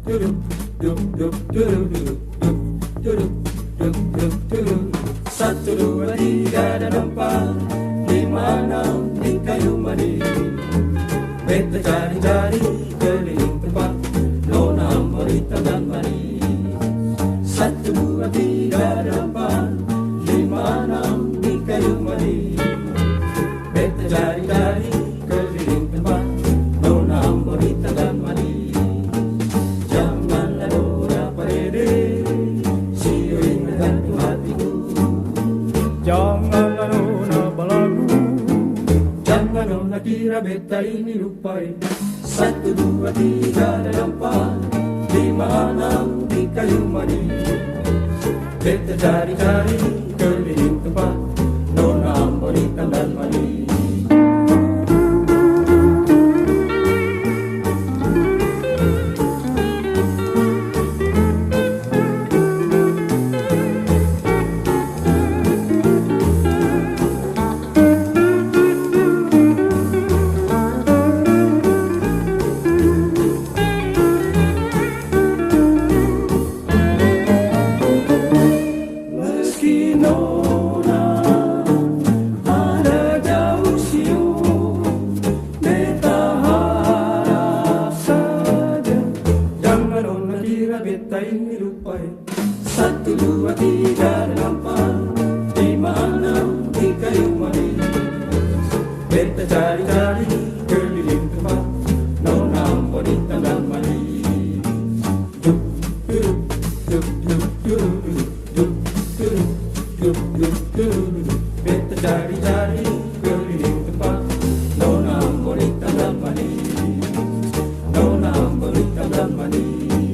Satu, dua, tiga, dan empat, lima, enam di kayu manis. Beta cari-cari keliling tempat, Nona, Ambon, hitam dan manis. Satu, dua, tiga, dan empat, lima, enam di kayu manis. Beta cari-cari keliling tempat, Nona, Ambon, hitam dan manis. Janganlah Nona pede, siu ingat hatiku. Janganlah Nona balagu, jangan Nona kira beta ini lupai. Satu, dua, tiga, dan empat, lima, enam di kayu manis. Beta cari-cari keliling tempat, Nona, Ambon, hitam dan manis. Satu, dua, tiga, dan empat, lima, enam di kayu manis. Beta cari-cari keliling tempat, Nona, Ambon, hitam dan manis. Juk, juk, juk, juk, juk, juk, juk, juk, juk, juk. Beta cari-cari keliling tempat, Nona, Ambon, hitam dan manis. Nona, Ambon, hitam dan manis.